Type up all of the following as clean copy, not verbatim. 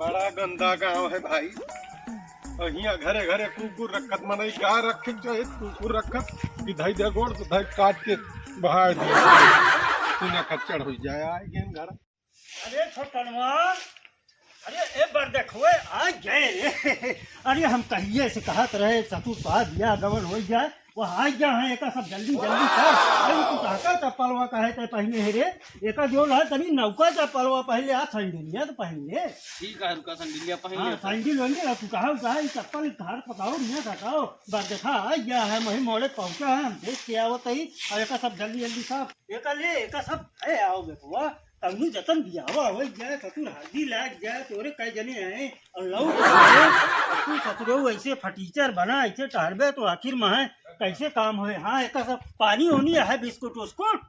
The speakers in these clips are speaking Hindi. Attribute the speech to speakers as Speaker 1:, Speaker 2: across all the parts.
Speaker 1: बड़ा गंदा गांव है भाई। यहाँ घरे घरे कुकुर रखत मन क्या रखे चाहे कुकुर रखत कि धई दे गोड़ तो धई काट के बाहर दिया तूने खच्चड़ हो जाए आए गेम घर।
Speaker 2: अरे छोटनवा, अरे एक बार देखो आ गए रे। अरे हम कहिए से कहत रहे सतु पा दिया गवन हो जाए वो आ गया है। एक सब जल्दी जल्दी कर। अरे तू कहता चप्पलवा कहे ते पहले है रे। एक जो है तनी नौका चप्पलवा पहले आ सैंडलिया तो पहले
Speaker 3: ठीक है रुका सैंडलिया पहले।
Speaker 2: हां सैंडल होंगे तू कहा चप्पल घर पकाओ नहीं सकाओ। बार देखा आ गया है वही मोड़े पहुंचा है हम देख के आवत ही। और एक सब जल्दी जल्दी सब एक सब है आओ बेटवा तनु जतन दिया हुआ हो जाए सतुर हल्दी लाग जाए तोरे कई जने आए और लौ तू सतुरो ऐसे फटीचर बना ऐसे टहरबे तो आखिर में है कैसे काम होए। हाँ एक सब पानी होनी है बिस्कुट उस्कुट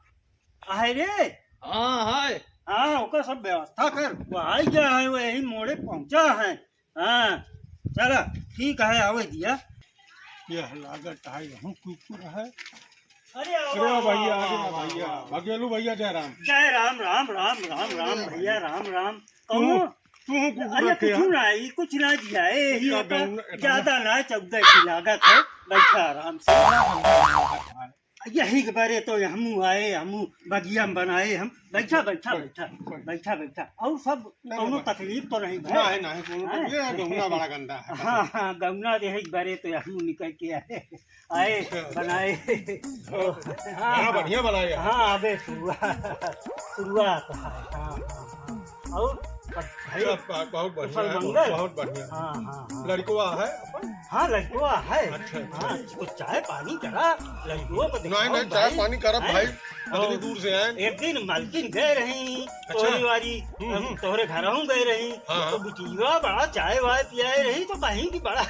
Speaker 2: आहे रे।
Speaker 3: हाँ है
Speaker 2: हाँ ओका सब व्यवस्था कर वो आ गया है वो यही मोड़े पहुंचा है। हाँ चला ठीक है आवे दिया।
Speaker 1: यह लागत है यहाँ कुकुर है।
Speaker 2: अरे
Speaker 1: अरे भैया भैया भगेलू भैया जय राम।
Speaker 2: जय राम राम राम राम राम भैया राम राम। कहूँ
Speaker 1: तू कुकुर
Speaker 2: अरे
Speaker 1: रखे
Speaker 2: कुछ नहीं कुछ ना दिया यही ज्यादा ना 14 की लागत है। बैठा आराम से यही के बारे तो हमू आए हमू बगिया में बनाए हम। बैठा बैठा बैठा बैठा बैठा और सब कोनो तकलीफ तो नहीं
Speaker 1: ना है ये गौना बड़ा गंदा है।
Speaker 2: हाँ हाँ गौना दे बारे तो हमू निकल के आए बनाए।
Speaker 1: हाँ बढ़िया बनाया।
Speaker 2: हाँ अबे शुरुआत है। हाँ और भाई
Speaker 1: बहुत बढ़िया बहुत बढ़िया।
Speaker 2: हाँ हाँ
Speaker 1: लड़कुआ है
Speaker 2: हाँ लड़कुआ है।
Speaker 1: अच्छा,
Speaker 2: हाँ कुछ चाय पानी करा लड़कुआ को
Speaker 1: नहीं नहीं चाय पानी करब भाई इतनी दूर से आए।
Speaker 2: एक दिन मालकिन गए रही तोहरी वाली तोहरे घर गए रही तो बुचिया बड़ा चाय वाय पियाए रही तो कहीं की बड़ा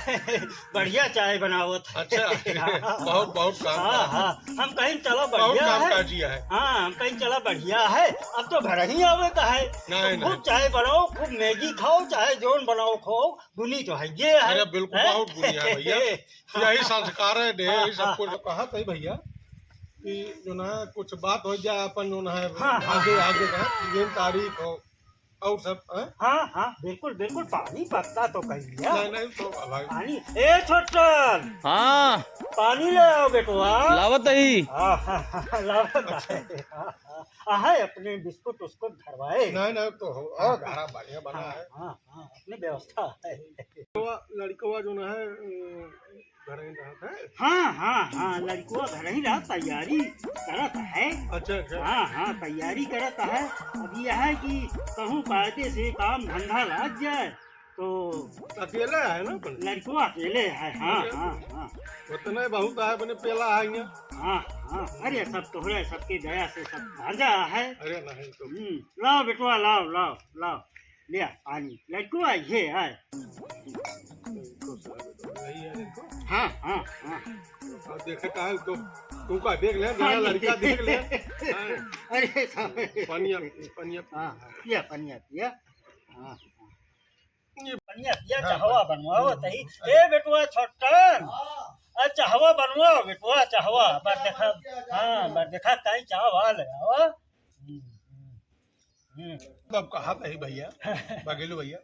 Speaker 2: बढ़िया चाय बनावत।
Speaker 1: अच्छा बहुत बहुत काम
Speaker 2: हाँ हाँ हम कहीं चलो
Speaker 1: बहुत
Speaker 2: बढ़िया
Speaker 1: काम
Speaker 2: है।
Speaker 1: काजिया है।
Speaker 2: हाँ हम कहीं चला बढ़िया है अब तो घर ही आवे का है।
Speaker 1: नहीं,
Speaker 2: खूब चाय बनाओ खूब मैगी खाओ चाहे जोन बनाओ खाओ बुनी तो है ये है।
Speaker 1: अरे बिल्कुल बहुत बुनिया है भैया यही संस्कार है दे यही सब कुछ कहा था भैया कि जो ना कुछ बात हो जाए अपन जो ना है आगे आगे दिन तारीख हो और सब
Speaker 2: हाँ हाँ बिल्कुल बिल्कुल पानी पकता तो कही लिया।
Speaker 1: नहीं नहीं तो भाई
Speaker 2: पानी ए छोटन
Speaker 3: हाँ
Speaker 2: पानी ले आओ बेटवा।
Speaker 3: लावत ही
Speaker 2: लावत है अपने बिस्कुट उस्कुट धरवाए।
Speaker 1: नहीं नहीं तो हो घरा बढ़िया बना है।
Speaker 2: हाँ हाँ अपनी व्यवस्था है।
Speaker 1: लड़कवा जो ना है घर ही रहता है।
Speaker 2: हाँ हाँ हाँ लड़कुआ घर ही रहा तैयारी करत है।
Speaker 1: अच्छा अच्छा
Speaker 2: हाँ हाँ तैयारी करत है। अब यह है कि कहूँ कायदे से काम धंधा लग जाए तो
Speaker 1: अकेला है ना
Speaker 2: लड़कुआ अकेले है। हाँ हाँ हाँ
Speaker 1: उतने बहुत है अपने पेला है यहाँ।
Speaker 2: हाँ हाँ अरे सब तोहरे सबके दया से सब भाजा है।
Speaker 1: अरे नहीं तो
Speaker 2: लाओ बेटवा लाओ लाओ लाओ लिया पानी लड़कुआ ये है। हाँ हाँ हाँ
Speaker 1: देखे का है तो तू का देख ले मेरा लड़का देख ले।
Speaker 2: अरे
Speaker 1: पनिया पनिया
Speaker 2: हाँ पिया पनिया पिया। हाँ ये पनिया पिया चाहवा बनवाओ तही। ए बेटवा छोटन चाहवा बनवाओ बेटवा चाहवा बार देखा। हाँ बार देखा कहीं चाहवा ले आओ।
Speaker 1: अब कहा था भैया बघेलू भैया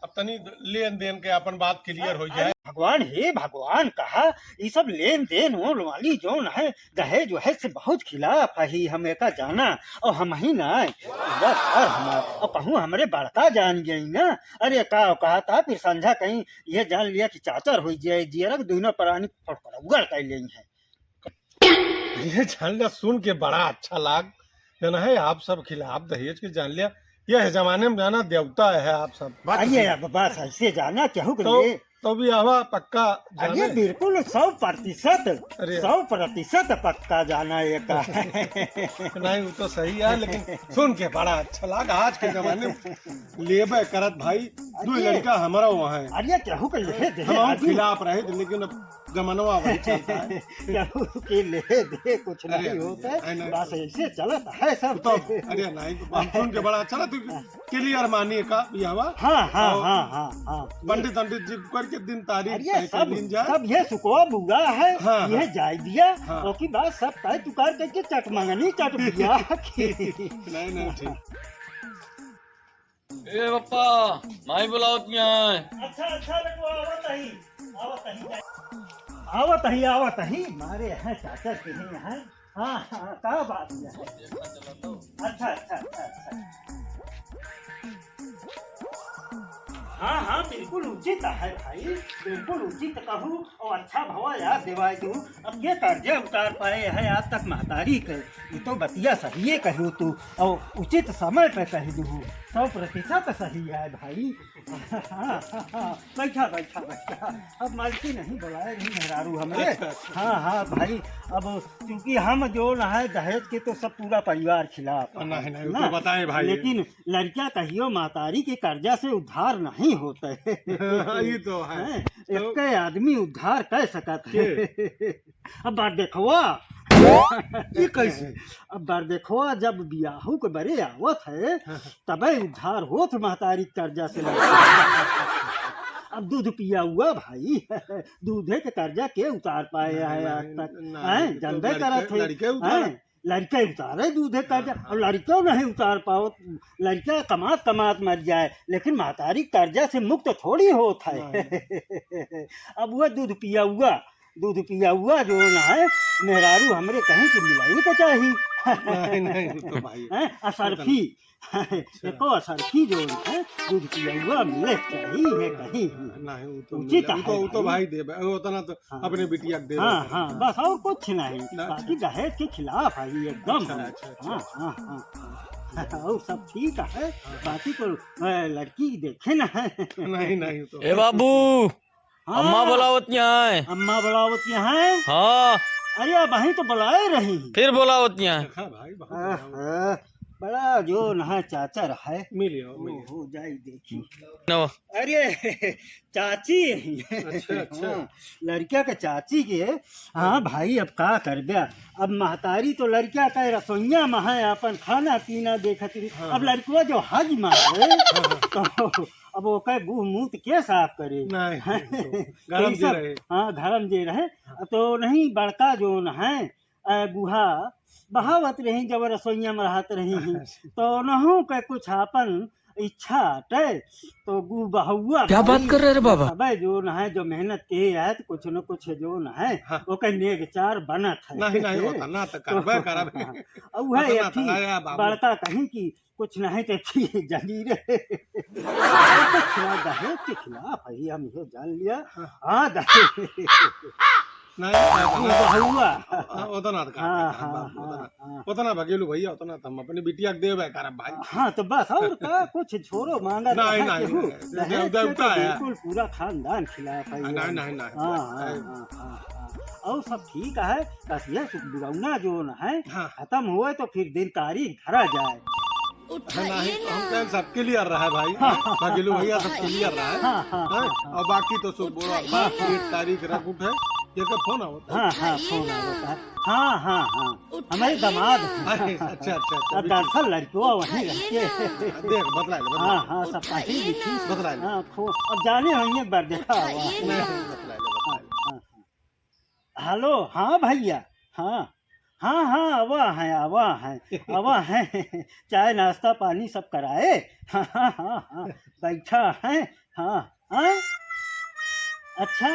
Speaker 1: अब तनी लेन देन के अपन बात क्लियर हो जाए।
Speaker 2: भगवान हे भगवान कहा ये सब लेन देन हो वाली जोन है दहेज जो है से बहुत खिलाफ है हमें का जाना और हम ही ना बस और हम कहूँ हमारे बड़का जान गई ना। अरे का कहा था फिर संझा कहीं ये जान लिया कि चाचर हो जाए जियरक दोनों प्राणी फटकर कर ले है।
Speaker 1: ये जान लिया सुन के बड़ा अच्छा लाग जाना है। आप सब खिलाफ दहेज के जान लिया यह जमाने में जाना देवता है आप सब।
Speaker 2: आइए अब बस ऐसे जाना क्या हो
Speaker 1: तो भी आवा पक्का
Speaker 2: अरे बिल्कुल 100% पक्का जाना ये का।
Speaker 1: नहीं वो तो सही है लेकिन सुन के बड़ा अच्छा लगा। आज के जमाने में लेबे करत भाई दो लड़का हमारा वहाँ है।
Speaker 2: अरे केहू के ले दे
Speaker 1: हम खिलाफ रहे थे लेकिन अब जमाना वही चलता है।
Speaker 2: केहू के ले दे कुछ नहीं होता है बस ऐसे चलता है सब
Speaker 1: तो। अरे नहीं तो सुन के बड़ा अच्छा तू क्लियर मानिए का यहाँ।
Speaker 2: हाँ हाँ हाँ हाँ हाँ
Speaker 1: पंडित पंडित जी करके दिन तारीख
Speaker 2: सब ये सुखवा बुआ है।
Speaker 1: हाँ,
Speaker 2: ये जाय दिया
Speaker 1: हाँ,
Speaker 2: की बात सब तय तुकार करके चट मंगनी चट दिया।
Speaker 1: नहीं नहीं ठीक
Speaker 3: ए पप्पा माई बुलाओ तियां
Speaker 2: अच्छा अच्छा बेटो आवत ही मारे यहाँ चाचा के हैं। हाँ हाँ क्या बात है। अच्छा अच्छा अच्छा अच्छा हाँ हाँ बिल्कुल उचित है भाई, बिल्कुल उचित कहूँ और अच्छा भवा याद दिवाई तू। अब ये कर्जे उतार पाए है आज तक महतारी के, ये तो बतिया सही कहूँ तू और उचित समय पे कह दू 100% सही है भाई। हाँ हाँ हाँ बैठा बैठा बैठा। अब मालकी नहीं बुलाए नहीं मेहरारू हमें। हाँ हाँ भाई अब क्योंकि हम जो ना है दहेज के तो सब पूरा परिवार खिलाफ है,
Speaker 1: नहीं नहीं
Speaker 2: ना?
Speaker 1: तो बताएं भाई।
Speaker 2: लेकिन लड़कियां कहियो महतारी के कर्जा से उद्धार नहीं होते।
Speaker 1: ये तो है।
Speaker 2: एक आदमी उद्धार कर सकत है। अब बात देखो
Speaker 1: ये कैसे?
Speaker 2: अब बार देखो जब बियाहू के बरे आवत है तबे उद्धार होत महतारी कर्जा से अब दूध पिया हुआ भाई दूधे के कर्जा के उतार पाए है आज तक हैं जानबे करत है। लड़के उतारे दूधे कर्जा और लड़के नहीं उतार पाओ। लड़का कमात कमात मर जाए लेकिन महतारी कर्जा से मुक्त थोड़ी होता है। अब वह दूध पिया हुआ जो ना है मेहरारू हमरे कहीं की मिलाई तो चाहिए।
Speaker 1: नहीं तो भाई
Speaker 2: असरफी एको असरफी जो है दूध पिया हुआ मिले चाहिए कहीं
Speaker 1: नहीं तो
Speaker 2: उचित
Speaker 1: वो तो भाई दे उतना तो अपने बिटिया दे।
Speaker 2: हाँ हाँ बस और कुछ नहीं बाकी दहेज के खिलाफ है एकदम। हाँ हाँ हाँ और सब ठीक है बाकी तो लड़की देखे ना है।
Speaker 1: नहीं नहीं तो
Speaker 3: ए बाबू अम्मा बुलाओ तियां
Speaker 2: अम्मा बुलावत यहाँ।
Speaker 3: हाँ
Speaker 2: अरे वहीं तो बुलाए रही
Speaker 3: फिर बुलाओ तियां
Speaker 1: भाई
Speaker 2: बड़ा जो नहा चाचा रहा है
Speaker 1: मिलियो
Speaker 2: हो जाए देखी।
Speaker 3: नो
Speaker 2: अरे चाची
Speaker 1: अच्छा
Speaker 2: हाँ, लड़किया के चाची के। हाँ भाई अब का कर दिया अब महतारी तो लड़किया का रसोईया में है अपन खाना पीना देखत रही। अब लड़किया जो हज मारे तो अब वो कह मुँह मुँह के साफ करे
Speaker 1: गरम जे रहे।
Speaker 2: हाँ गरम जे रहे तो नहीं बड़का जो न है बूढ़ा बहावत रही जब रसोईया में रहत रही तो नहू के कुछ अपन इच्छा टे तो गु बहुआ
Speaker 3: क्या बात कर रहे रे बाबा।
Speaker 2: अब जो न है जो मेहनत के है तो कुछ न कुछ जो न है वो कह नेक चार बनत है।
Speaker 1: नहीं होता ना तो करबे करब।
Speaker 2: अब वह बड़का कहीं की कुछ नहीं तो जंजीरे दहेज के खिलाफ है हम ये जान लिया। हाँ दहेज
Speaker 1: उतना भगेलू भैया उतना हम अपनी बिटिया के देवे करब भाई।
Speaker 2: हाँ तो बस और का कुछ छोड़ो मांगा
Speaker 1: नहीं
Speaker 2: बिल्कुल पूरा खानदान खिलाफ है।
Speaker 1: नहीं
Speaker 2: और सब ठीक है बस ये बुरौना जो न है खत्म हुए तो फिर दिन तारीख धरा जाए।
Speaker 1: नहीं हम सब क्लियर रहा है भाई। भगेलू भैया सब क्लियर रहा है और बाकी तो सब बोला 1 तारीख रख उठे ये का फोन आवता है।
Speaker 2: हाँ फोन आवता है। हाँ हमारे दामाद
Speaker 1: अच्छा
Speaker 2: अब दरअसल लड़कियों वहीं रहते
Speaker 1: देख बतला ले।
Speaker 2: हाँ सब पाही लिखी
Speaker 1: बतला ले।
Speaker 2: हाँ अब जाने होंगे एक बार देखा हुआ। हेलो हाँ भैया हाँ आवा है चाय नाश्ता पानी सब कराए। हाँ बैठा है। हाँ अच्छा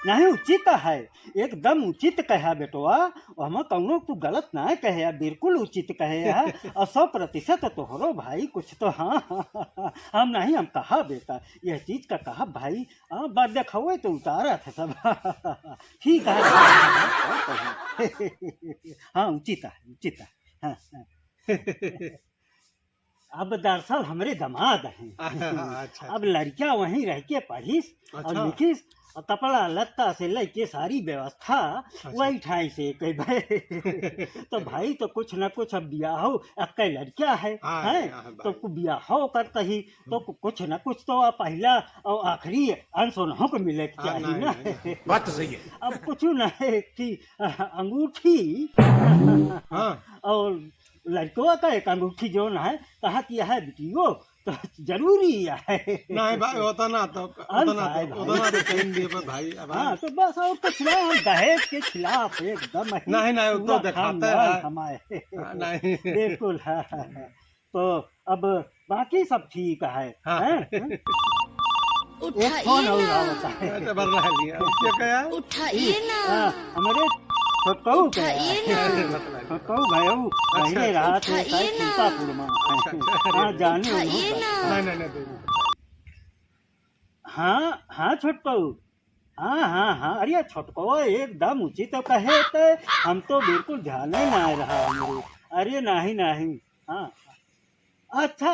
Speaker 2: नहीं उचित है एकदम उचित कहा बेटवा हम कौनो तू गलत ना कहे बिल्कुल उचित कहे है और 100% तोहरो भाई कुछ तो। हाँ हम नहीं हम कहा बेटा यह चीज का कहा भाई। हाँ बात देखो तो उतारा था सब। ठीक है हाँ उचित है हाँ अब दरअसल हमारे दामाद हैं। अब लड़कियां वहीं रह के पढ़ीस और लिखीस और कपड़ा लत्ता से लेके सारी व्यवस्था वही ठाई से कही भाई। तो भाई तो कुछ न कुछ अब बियाहो अक्के लड़किया है तो बियाहो करता ही तो कुछ न कुछ तो पहला और आखिरी अनसोनों को मिले चाहिए ना।
Speaker 4: बात तो सही है।
Speaker 2: अब कुछ न है कि अंगूठी और लड़कों का एक अंगूठी जो न है कहा किया है बेटियों तो जरूरी है।
Speaker 1: नहीं भाई होता ना तो टाइम दिए पर भाई।
Speaker 2: हाँ तो बस और कुछ नहीं हम दहेज के खिलाफ एकदम
Speaker 1: नहीं तो दिखाते हैं
Speaker 2: हमारे
Speaker 1: नहीं
Speaker 2: बिल्कुल है। तो अब बाकी सब ठीक है
Speaker 1: हाँ।
Speaker 2: हैं? एक फोन और आवता है
Speaker 1: अच्छा भर रहा लिया क्या कहा
Speaker 4: उठाइए ना
Speaker 2: हमारे छोटकऊ के
Speaker 4: उठाइए ना
Speaker 2: छोटकऊ भाई पहले रहा थे
Speaker 4: उठाइए ना।
Speaker 2: सीतापुर में हाँ जाने
Speaker 4: उठाइए
Speaker 2: उन्हों
Speaker 4: ना
Speaker 1: नहीं नहीं नहीं
Speaker 2: हाँ हाँ छोटकऊ हाँ अरे छोटकवा एकदम उचित तो कहे तो हम तो बिल्कुल ध्यान ही ना रहा हमारे अरे नहीं हाँ अच्छा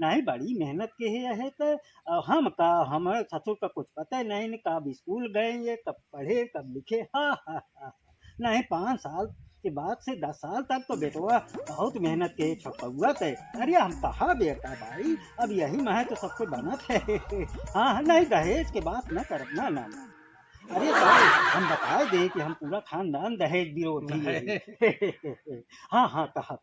Speaker 2: नहीं बड़ी मेहनत के है तो हम ससुर का कुछ पता ही नहीं कब स्कूल गए ये कब पढ़े कब लिखे हाँ नहीं 5 साल के बाद से 10 साल तक तो बेटवा बहुत मेहनत के छपुआ थे अरे हम कहा बेटा भाई अब यही में है तो सब कुछ बनत है हाँ नहीं दहेज के बात न कर ना अरे भाई हम बता दे कि हम पूरा खानदान दहेज विरोधी है हाँ कहा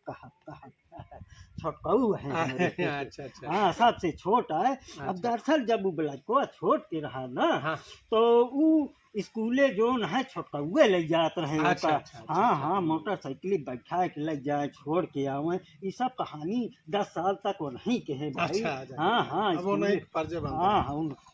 Speaker 2: छोटकऊ है हमारे।
Speaker 1: अच्छा
Speaker 2: हाँ सबसे छोटा है अब दरअसल जब वो लड़को छोट के रहा ना
Speaker 1: हाँ।
Speaker 2: तो वो स्कूले जोन है छोटकौए ले जात रहे
Speaker 1: अच्छा,
Speaker 2: ओका।
Speaker 1: अच्छा,
Speaker 2: हाँ मोटरसाइकिल बैठा के ले जाए छोड़ के आवे ये सब कहानी 10 साल तक वो नहीं कहे भाई
Speaker 1: अच्छा।
Speaker 2: हाँ
Speaker 1: अब वो नहीं पर्चे बंद
Speaker 2: हाँ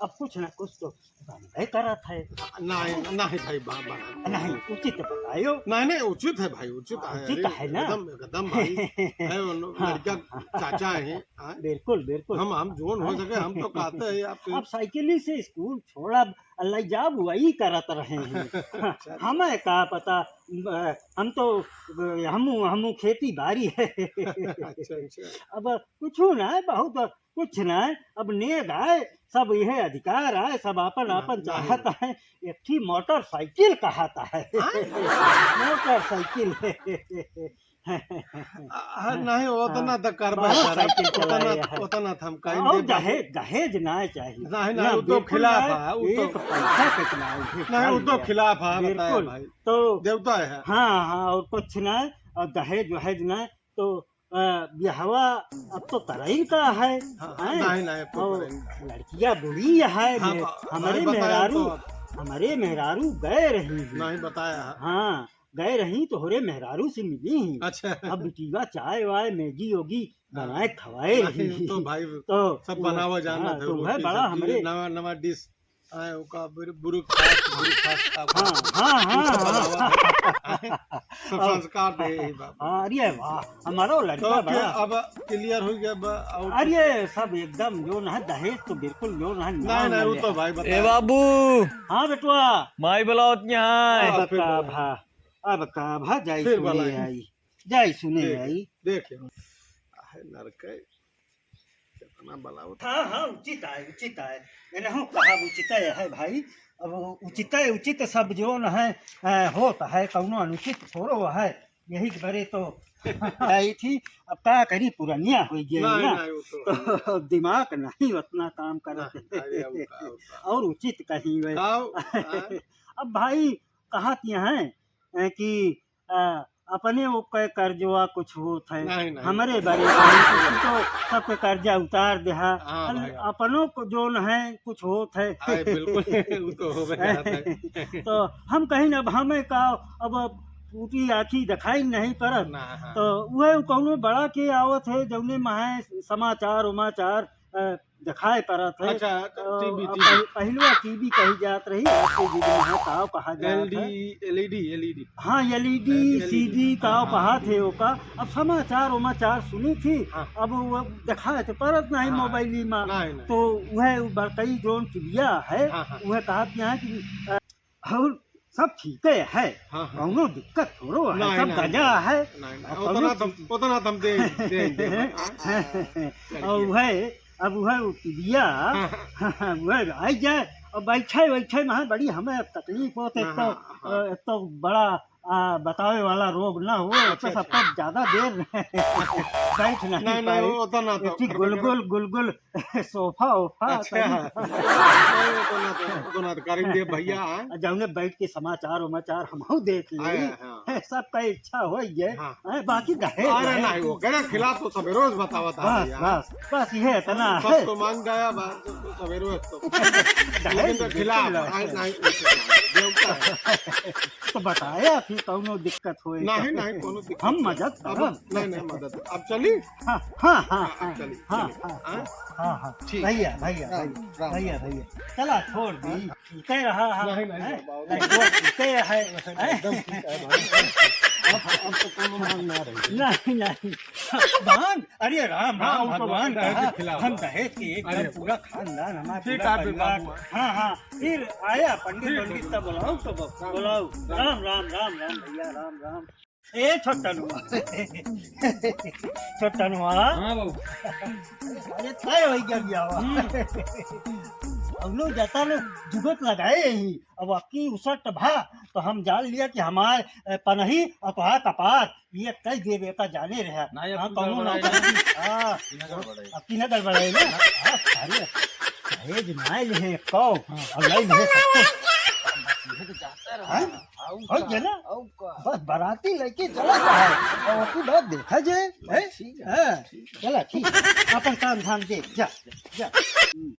Speaker 2: अब कुछ ना कुछ तो बनबे करत है
Speaker 1: नहीं भाई बाबा
Speaker 2: नहीं उचित बतायो
Speaker 1: नहीं उचित है भाई उचित है
Speaker 2: उचित है ना?
Speaker 1: एकदम भाई है वो लड़का चाचा है हाँ?
Speaker 2: बिल्कुल
Speaker 1: हम जोन हो सके हम तो कहते हैं आपसे
Speaker 2: अब साइकिल से स्कूल छोड़ा अल्लाह जाब वही करत रहे हैं हमें का पता हम तो हम खेती बाड़ी है
Speaker 1: अच्छा
Speaker 2: अब कुछ ना बहुत कुछ ना अब नेग है सब यह अधिकार है सब अपन चाहत है एक थी मोटरसाइकिल कहता है मोटरसाइकिल
Speaker 1: नहीं उतना तो करबा उतना हम कहीं
Speaker 2: दहेज ना चाहिए
Speaker 1: नहीं वो तो खिलाफ है वो
Speaker 2: एक पैसा कितना
Speaker 1: नहीं वो तो खिलाफ है बताया भाई
Speaker 2: तो
Speaker 1: देवता है
Speaker 2: हाँ और कुछ ना और दहेज वहेज ना तो ब्याहवा अब तो कराई का है
Speaker 1: नहीं
Speaker 2: और लड़कियां बुढ़ी है हमारे मेहरारू गए रही
Speaker 1: नहीं बताया
Speaker 2: हाँ गए रही तो होरे मेहरारू से मिली ही
Speaker 1: अच्छा
Speaker 2: अब बिटिया चाय वाय मैगी योगी बनाए खवाए रही
Speaker 1: तो भाई
Speaker 2: तो
Speaker 1: सब बनावा जाना था
Speaker 2: तो है बड़ा हमारे
Speaker 1: नवा डिश आए ओका बुरुक फास्ट सब संस्कार दे बाबा
Speaker 2: अरे वाह हमारा लड़का बड़ा
Speaker 1: अब क्लियर हो गया
Speaker 2: अरे सब एकदम जो ना दहेज तो बिल्कुल जो ना
Speaker 1: नहीं वो तो भाई
Speaker 3: ए बाबू
Speaker 2: हाँ बेटवा
Speaker 3: माई बुलावत यहाँ
Speaker 2: अब का भा जाई सुने आई
Speaker 1: देख नरके कितना बलाओ
Speaker 2: हाँ उचित है मैंने हूँ कहा उचित है भाई अब उचित सब जो न है होता है कौनो अनुचित थोड़ो है यही बड़े तो आई थी अब क्या करी पुरानिया हो गई ना तो दिमाग नहीं उतना काम करते और उचित कहीं वे अब भाई कहा हैं कि अपने वो कर्जवा कुछ होता है हमारे बारे में तो सबके कर्जा उतार दे अपनों को जो न है कुछ होता है तो हम कहीं अब हमें का अब टूटी आँखी दिखाई नहीं करत तो वह कौनो बड़ा के आवत है जौने में समाचार दिखाए परत है पहलुआ टीवी कही जात रही आपके युग में काव कहा जाता है
Speaker 1: एलईडी
Speaker 2: हाँ एलईडी सीडी काव कहा थे ओका अब समाचार सुनी थी अब वो दिखाए थे परत नहीं मोबाइल में तो वह बड़कई जोन टीविया है वह कहा कि और सब ठीक है कौनो दिक्कत थोड़ो है सब गजा है
Speaker 1: उतना तुम दे
Speaker 2: और वह अब वह टीविया वह आई जाए और बैठे में बड़ी हमें तकलीफ होते तो बड़ा बतावे वाला रोग ना हो तो सब तक ज्यादा देर बैठ नहीं पाए गुलगुल सोफा
Speaker 1: भैया
Speaker 2: जौने बैठ के समाचार हम देख लिए सबका इच्छा हो गए
Speaker 1: हाँ।
Speaker 2: बाकी दहेज
Speaker 1: अरे नहीं वो कह खिलाफ तो सवेरे रोज बतावा था
Speaker 2: बस
Speaker 1: यार।
Speaker 2: बस ये इतना
Speaker 1: सब
Speaker 2: है
Speaker 1: तो मान गया बात तो सवेरे रोज तो
Speaker 2: दहेज
Speaker 1: लेकिन तो खिलाफ
Speaker 2: बिल्कुल
Speaker 1: नहीं देवता है।
Speaker 2: तो बताया फिर कौनो दिक्कत होए
Speaker 1: नहीं नहीं कोनो दिक्कत
Speaker 2: हम मदद
Speaker 1: अब
Speaker 2: करब
Speaker 1: नहीं मदद अब चली
Speaker 2: हाँ हाँ हाँ
Speaker 1: अब
Speaker 2: हाँ
Speaker 1: चली
Speaker 2: हाँ
Speaker 1: चली।
Speaker 2: हाँ
Speaker 1: हाँ?
Speaker 2: हाँ हाँ
Speaker 1: ठीक।
Speaker 2: भैया भैया
Speaker 1: राम, राम।
Speaker 2: भैया भैया चला छोड़ दी कह रहा
Speaker 1: नहीं, नहीं,
Speaker 2: है
Speaker 1: बाबा।
Speaker 2: कह है
Speaker 1: एकदम ठीक है भाई। अब तो कोनो मांग ना रही।
Speaker 2: नहीं नहीं भगवान अरे राम
Speaker 1: हाँ,
Speaker 2: राम
Speaker 1: वो तो
Speaker 2: भगवान
Speaker 1: दहेज के
Speaker 2: कहा
Speaker 1: खिलाफ
Speaker 2: हम
Speaker 1: है।
Speaker 2: दहेज के
Speaker 1: अरे
Speaker 2: एकदम पूरा खानदान हमारा
Speaker 1: ठीक
Speaker 2: पूरा
Speaker 1: है,
Speaker 2: परिवार
Speaker 1: बाबू।
Speaker 2: हाँ हाँ फिर आया पंडित
Speaker 1: ठीक,
Speaker 2: पंडित
Speaker 1: ठीक।
Speaker 2: तब बुलाओ तो बुलाओ राम राम राम राम भैया राम राम ए छोटनुआ छोटनुआ
Speaker 3: हाँ बाबू
Speaker 2: अरे तय हो गया बियावा हम लोग जाता लोग जुगत लगाए ही अब आपकी उसट भा तो हम जान लिया कि हमारे पनही अपहात अपात ये कई देव का जाने रहा
Speaker 3: नहीं, अब
Speaker 2: हाँ
Speaker 3: तू
Speaker 2: कौनो ना
Speaker 3: गड़बड़ाई
Speaker 2: हाँ
Speaker 3: गड़बड़ाई।
Speaker 2: अब तीन गड़बड़ाई ना हाँ अरे दहेज नाय ले कौ अब नहीं ले हाँ? हो गया ना बस बाराती लेके चला है और आपकी बात देखा जाए हाँ चला ठीक अपन काम धाम देख जा जा